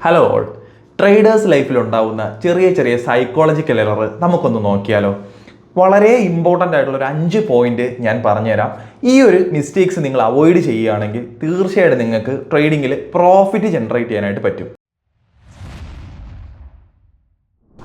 Hello all. Traders ലൈഫിലുണ്ടാവുന്ന ചെറിയ ചെറിയ psychological error നമുക്കൊന്ന് നോക്കിയാലോ. വളരെ ഇമ്പോർട്ടൻ്റ് ആയിട്ടുള്ള ഒരു 5 പോയിന്റ് ഞാൻ പറഞ്ഞുതരാം. ഈ ഒരു മിസ്റ്റേക്സ് നിങ്ങൾ അവോയ്ഡ് ചെയ്യുകയാണെങ്കിൽ തീർച്ചയായിട്ടും നിങ്ങൾക്ക് ട്രേഡിങ്ങിൽ പ്രോഫിറ്റ് ജനറേറ്റ് ചെയ്യാനായിട്ട് പറ്റും.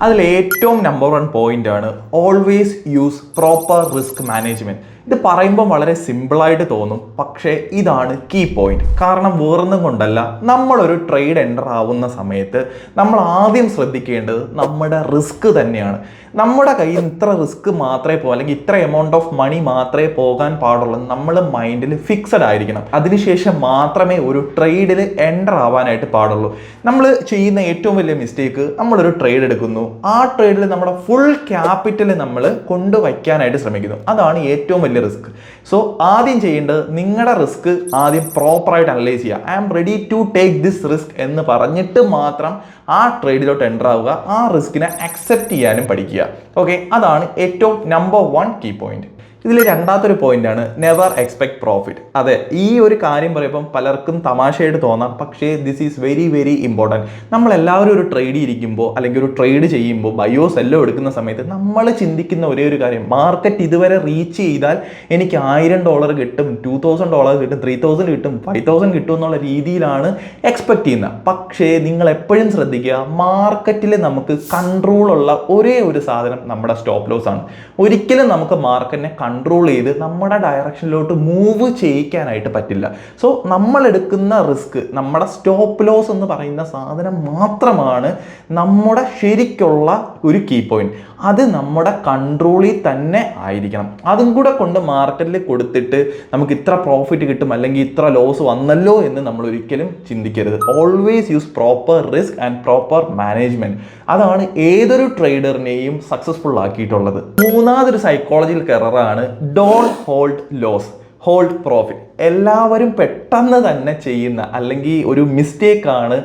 അതിൽ ഏറ്റവും നമ്പർ 1 പോയിന്റ് ആണ് always use proper risk management. ഇത് പറയുമ്പോൾ വളരെ സിമ്പിളായിട്ട് തോന്നും, പക്ഷേ ഇതാണ് കീ പോയിന്റ്. കാരണം വേറൊന്നും കൊണ്ടല്ല, നമ്മളൊരു ട്രേഡ് എൻ്റർ ആവുന്ന സമയത്ത് നമ്മൾ ആദ്യം ശ്രദ്ധിക്കേണ്ടത് നമ്മുടെ റിസ്ക് തന്നെയാണ്. നമ്മുടെ കയ്യിൽ നിന്ന് ഇത്ര റിസ്ക് മാത്രമേ അല്ലെങ്കിൽ ഇത്ര എമൗണ്ട് ഓഫ് മണി മാത്രമേ പോകാൻ പാടുള്ളൂ. നമ്മൾ മൈൻഡിൽ ഫിക്സഡ് ആയിരിക്കണം. അതിനുശേഷം മാത്രമേ ഒരു ട്രേഡിൽ എൻ്റർ ആവാനായിട്ട് പാടുള്ളൂ. നമ്മൾ ചെയ്യുന്ന ഏറ്റവും വലിയ മിസ്റ്റേക്ക്, നമ്മളൊരു ട്രേഡ് എടുക്കുന്നു, ആ ട്രേഡിൽ നമ്മുടെ ഫുൾ ക്യാപിറ്റൽ നമ്മൾ കൊണ്ടുവയ്ക്കാനായിട്ട് ശ്രമിക്കുന്നു. അതാണ് ഏറ്റവും വലിയ റിസ്ക്. സോ ആദ്യം ചെയ്യേണ്ടത് നിങ്ങളുടെ റിസ്ക് ആദ്യം പ്രോപ്പറായിട്ട് അനലൈസ് ചെയ്യുക. I am ready to take this risk എന്ന് പറഞ്ഞിട്ട് മാത്രം ആ ട്രേഡിലോട്ട് എൻ്റർ ആവുക. ആ റിസ്കിനെ അക്സെപ്റ്റ് ചെയ്യാനും പഠിക്കുക. ഓക്കെ, അതാണ് ഏറ്റവും നമ്പർ 1 കീ പോയിന്റ്. ഇതിൽ രണ്ടാമത്തെ പോയിന്റ് ആണ് നെവർ എക്സ്പെക്ട് പ്രോഫിറ്റ്. അതെ, ഈ ഒരു കാര്യം പറയുമ്പം പലർക്കും തമാശയായിട്ട് തോന്നാം, പക്ഷേ this is very very important. നമ്മളെല്ലാവരും ഒരു ട്രേഡ് ഇരിക്കുമ്പോൾ അല്ലെങ്കിൽ ഒരു ട്രേഡ് ചെയ്യുമ്പോൾ ബയോ സെല്ലോ എടുക്കുന്ന സമയത്ത് നമ്മൾ ചിന്തിക്കുന്ന ഒരേ ഒരു കാര്യം, മാർക്കറ്റ് ഇതുവരെ റീച്ച് ചെയ്താൽ എനിക്ക് $1000 കിട്ടും, $2000 കിട്ടും, 3000 കിട്ടും, 5000 കിട്ടും എന്നുള്ള രീതിയിലാണ് എക്സ്പെക്ട് ചെയ്യുന്നത്. പക്ഷേ നിങ്ങൾ എപ്പോഴും ശ്രദ്ധിക്കുക, മാർക്കറ്റിൽ നമുക്ക് കൺട്രോളുള്ള ഒരേ ഒരു സാധനം നമ്മുടെ സ്റ്റോപ്പ് ലോസ് ആണ്. ഒരിക്കലും നമുക്ക് മാർക്കറ്റിനെ കൺട്രോൾ ചെയ്ത് നമ്മുടെ ഡയറക്ഷനിലോട്ട് മൂവ് ചെയ്യിക്കാനായിട്ട് പറ്റില്ല. സോ നമ്മൾ എടുക്കുന്ന റിസ്ക്, നമ്മുടെ സ്റ്റോപ്പ് ലോസ് എന്ന് പറയുന്ന സാധനം മാത്രമാണ് നമ്മുടെ ശരിക്കുള്ള ഒരു കീ പോയിന്റ്. അത് നമ്മുടെ കൺട്രോളിൽ തന്നെ ആയിരിക്കണം. അതും കൂടെ കൊണ്ട് മാർക്കറ്റിൽ കൊടുത്തിട്ട് നമുക്ക് ഇത്ര പ്രോഫിറ്റ് കിട്ടും അല്ലെങ്കിൽ ഇത്ര ലോസ് വന്നല്ലോ എന്ന് നമ്മൾ ഒരിക്കലും ചിന്തിക്കരുത്. Always use proper risk and proper management. അതാണ് ഏതൊരു ട്രേഡറിനെയും സക്സസ്ഫുൾ ആക്കിയിട്ടുള്ളത്. മൂന്നാമതൊരു സൈക്കോളജിക്കൽ എററാണ് don't hold loss, hold profit. എല്ലാവരും പെട്ടെന്ന് തന്നെ ചെയ്യുന്ന അല്ലെങ്കിൽ ഒരു മിസ്റ്റേക്കാണ്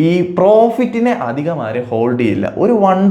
ഈ പ്രോഫിറ്റിനെ അധികം ആരും ഹോൾഡ് ചെയ്യില്ല. ഒരു $1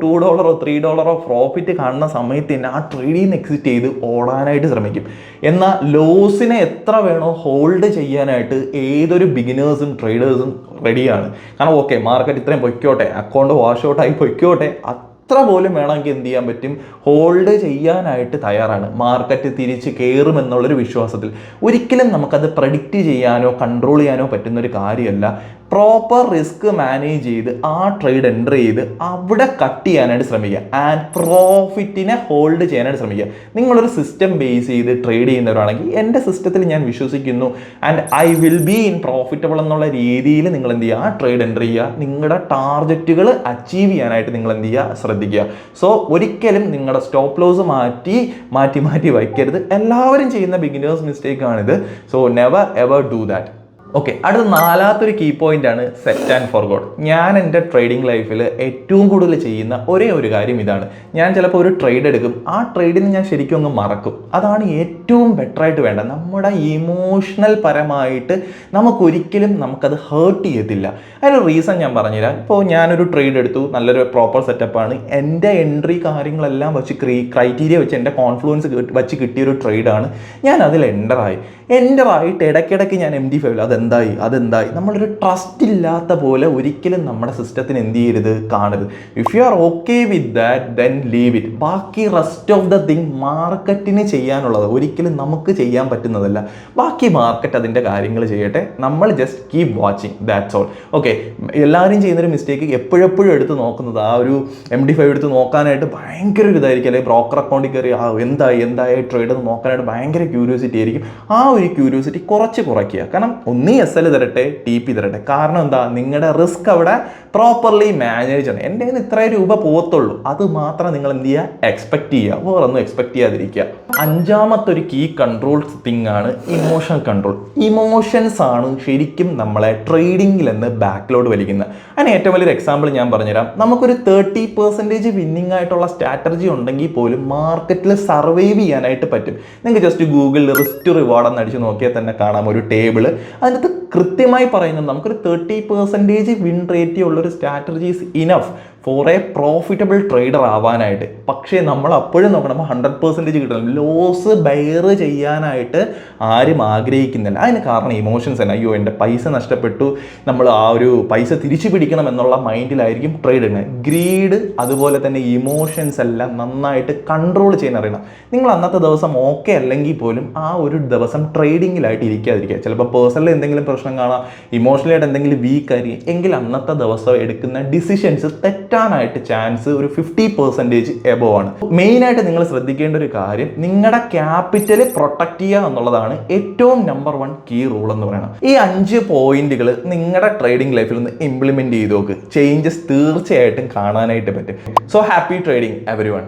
$2 $3 പ്രോഫിറ്റ് കാണുന്ന സമയത്ത് തന്നെ ആ ട്രേഡിൽ നിന്ന് എക്സിറ്റ് ചെയ്ത് ഓടാനായിട്ട് ശ്രമിക്കും. എന്നാൽ ലോസിനെ എത്ര വേണോ ഹോൾഡ് ചെയ്യാനായിട്ട് ഏതൊരു ബിഗിനേഴ്സും ട്രേഡേഴ്സും റെഡിയാണ്. കാരണം ഓക്കെ, മാർക്കറ്റ് ഇത്രയും പൊയ്ക്കോട്ടെ, അക്കൗണ്ട് വാഷ് ഔട്ടായി പൊയ്ക്കോട്ടെ, അത്ര പോലും വേണമെങ്കിൽ എന്ത് ചെയ്യാൻ പറ്റും, ഹോൾഡ് ചെയ്യാനായിട്ട് തയ്യാറാണ്. മാർക്കറ്റ് തിരിച്ച് കയറുമെന്നുള്ളൊരു വിശ്വാസത്തിൽ. ഒരിക്കലും നമുക്കത് പ്രഡിക്റ്റ് ചെയ്യാനോ കൺട്രോൾ ചെയ്യാനോ പറ്റുന്നൊരു കാര്യമല്ല. പ്രോപ്പർ റിസ്ക് മാനേജ് ചെയ്ത് ആ ട്രേഡ് എൻ്റർ ചെയ്ത് അവിടെ കട്ട് ചെയ്യാനായിട്ട് ശ്രമിക്കുക ആൻഡ് പ്രോഫിറ്റിനെ ഹോൾഡ് ചെയ്യാനായിട്ട് ശ്രമിക്കുക. നിങ്ങളൊരു സിസ്റ്റം ബേസ് ചെയ്ത് ട്രേഡ് ചെയ്യുന്നവരാണെങ്കിൽ എൻ്റെ സിസ്റ്റത്തിൽ ഞാൻ വിശ്വസിക്കുന്നു and I will be in profitable എന്നുള്ള രീതിയിൽ നിങ്ങൾ എന്ത് ചെയ്യുക, ആ ട്രേഡ് എൻ്റർ ചെയ്യുക. നിങ്ങളുടെ ടാർഗറ്റുകൾ അച്ചീവ് ചെയ്യാനായിട്ട് നിങ്ങൾ എന്ത് ചെയ്യുക, ശ്രദ്ധിക്കുക. സോ ഒരിക്കലും നിങ്ങളുടെ സ്റ്റോപ്പ് ലോസ് മാറ്റി വയ്ക്കരുത്. എല്ലാവരും ചെയ്യുന്ന ബിഗിനേഴ്സ് മിസ്റ്റേക്കാണിത്. So never ever do that. Okay, അടുത്ത നാലാമത്തൊരു കീ പോയിന്റ് ആണ് സെറ്റ് ആൻഡ് ഫോർഗോട്ട്. ഞാൻ എൻ്റെ ട്രേഡിംഗ് ലൈഫിൽ ഏറ്റവും കൂടുതൽ ചെയ്യുന്ന ഒരേ ഒരു കാര്യം ഇതാണ്. ഞാൻ ചിലപ്പോൾ ഒരു ട്രേഡ് എടുക്കും, ആ ട്രേഡിന് ഞാൻ ശരിക്കും അങ്ങ് മറക്കും. അതാണ് ഏറ്റവും ബെറ്ററായിട്ട് വേണ്ടത്. നമ്മുടെ ഇമോഷണൽ പരമായിട്ട് നമുക്കത് ഹേർട്ട് ചെയ്യത്തില്ല. അതിനൊരു റീസൺ ഞാൻ പറഞ്ഞുതരാം. ഇപ്പോൾ ഞാനൊരു ട്രേഡ് എടുത്തു, നല്ലൊരു പ്രോപ്പർ സെറ്റപ്പാണ്, എൻ്റെ എൻട്രി കാര്യങ്ങളെല്ലാം വെച്ച് ക്രൈറ്റീരിയ വെച്ച് എൻ്റെ കോൺഫ്ലുവൻസ് വെച്ച് കിട്ടിയൊരു ട്രേഡാണ്. ഞാൻ അതിൽ എൻ്ററായിട്ട് ഇടയ്ക്കിടയ്ക്ക് ഞാൻ MD5 അതെന്തായി നമ്മളൊരു ട്രസ്റ്റ് ഇല്ലാത്ത പോലെ ഒരിക്കലും നമ്മുടെ സിസ്റ്റത്തിന് എന്ത് ചെയ്യരുത്, കാണരുത്. If you are okay with that then leave it. ബാക്കി റെസ്റ്റ് ഓഫ് ദ തിങ് മാർക്കറ്റിന് ചെയ്യാനുള്ളത്, ഒരിക്കലും നമുക്ക് ചെയ്യാൻ പറ്റുന്നതല്ല. ബാക്കി മാർക്കറ്റ് അതിൻ്റെ കാര്യങ്ങൾ ചെയ്യട്ടെ, നമ്മൾ just keep watching, that's all. Okay, എല്ലാവരും ചെയ്യുന്നൊരു മിസ്റ്റേക്ക് എപ്പോഴും എടുത്ത് നോക്കുന്നത്, ആ ഒരു MD5 എടുത്ത് നോക്കാനായിട്ട് ഭയങ്കര ഒരു ഇതായിരിക്കും. അല്ലെങ്കിൽ ബ്രോക്കർ അക്കൗണ്ടിൽ കയറി എന്തായി ട്രേഡ് നോക്കാനായിട്ട് ഭയങ്കര ക്യൂരിയോസിറ്റി ആയിരിക്കും. ആ ഒരു ക്യൂരിയോസിറ്റി കുറയ്ക്കുക. കാരണം ഒന്നീ SL തരട്ടെ, TP തരട്ടെ. കാരണം എന്താ, നിങ്ങളുടെ റിസ്ക് അവിടെ പ്രോപ്പർലി മാനേജ് ആണ്. എൻ്റെ കയ്യിൽ നിന്ന് ഇത്രയും രൂപ പോകത്തുള്ളൂ, അത് മാത്രം നിങ്ങൾ എന്ത് ചെയ്യുക, എക്സ്പെക്ട് ചെയ്യുക, വേറൊന്നും എക്സ്പെക്ട് ചെയ്യാതിരിക്കുക. അഞ്ചാമത്തെ ഒരു കീ കൺട്രോൾ തിങ് ആണ് ഇമോഷണൽ കൺട്രോൾ. ഇമോഷൻസ് ആണ് ശരിക്കും നമ്മളെ ട്രേഡിങ്ങിൽ നിന്ന് ബാക്കിലോട്ട് വലിക്കുന്നത്. അതിന് ഏറ്റവും വലിയൊരു എക്സാമ്പിൾ ഞാൻ പറഞ്ഞുതരാം. നമുക്കൊരു 30% വിന്നിങ് ആയിട്ടുള്ള സ്ട്രാറ്റജി ഉണ്ടെങ്കിൽ പോലും മാർക്കറ്റിൽ സർവൈവ് ചെയ്യാനായിട്ട് പറ്റും. നിങ്ങൾക്ക് ജസ്റ്റ് ഗൂഗിളിൽ റിസ്ക് ടു റിവാർഡ് എന്ന് അടിച്ച് നോക്കിയാൽ തന്നെ കാണാം ഒരു ടേബിൾ. അതിനകത്ത് കൃത്യമായി പറയുന്നത് നമുക്കൊരു 30% വിൻ റേറ്റ് ഉള്ളൊരു strategy is enough for a profitable trader ആവാനായിട്ട്. പക്ഷേ നമ്മൾ അപ്പോഴും നോക്കണം, നമ്മൾ 100% കിട്ടണം. ലോസ് ബെയർ ചെയ്യാനായിട്ട് ആരും ആഗ്രഹിക്കുന്നില്ല. അതിന് കാരണം ഇമോഷൻസ് തന്നെ. അയ്യോ എൻ്റെ പൈസ നഷ്ടപ്പെട്ടു, നമ്മൾ ആ ഒരു പൈസ തിരിച്ചു പിടിക്കണം എന്നുള്ള മൈൻഡിലായിരിക്കും ട്രേഡ് ചെയ്യുന്നത്. ഗ്രീഡ് അതുപോലെ തന്നെ ഇമോഷൻസ് എല്ലാം നന്നായിട്ട് കൺട്രോൾ ചെയ്യാൻ അറിയണം. നിങ്ങൾ അന്നത്തെ ദിവസം ഓക്കെ അല്ലെങ്കിൽ പോലും ആ ഒരു ദിവസം ട്രേഡിങ്ങിലായിട്ട് ഇരിക്കാതിരിക്കുക. ചിലപ്പോൾ പേഴ്സണലി എന്തെങ്കിലും പ്രശ്നം കാണാം, ഇമോഷണലായിട്ട് എന്തെങ്കിലും വീക്ക് ആയിരിക്കും എങ്കിൽ അന്നത്തെ ദിവസം എടുക്കുന്ന ഡിസിഷൻസ് തെറ്റാനായിട്ട് ചാൻസ് ഒരു 50% എബോവ് ആണ്. മെയിനായിട്ട് നിങ്ങൾ ശ്രദ്ധിക്കേണ്ട ഒരു കാര്യം, നിങ്ങളുടെ ക്യാപിറ്റൽ പ്രൊട്ടക്ട് ചെയ്യുക എന്നുള്ളതാണ് ഏറ്റവും നമ്പർ 1 കീ റൂൾ എന്ന് പറയുന്നത്. ഈ 5 പോയിന്റുകൾ നിങ്ങളുടെ ട്രേഡിംഗ് ലൈഫിൽ ഒന്ന് ഇംപ്ലിമെന്റ് ചെയ്ത് നോക്ക്. ചേഞ്ചസ് തീർച്ചയായിട്ടും കാണാനായിട്ട് പറ്റും. So happy trading everyone.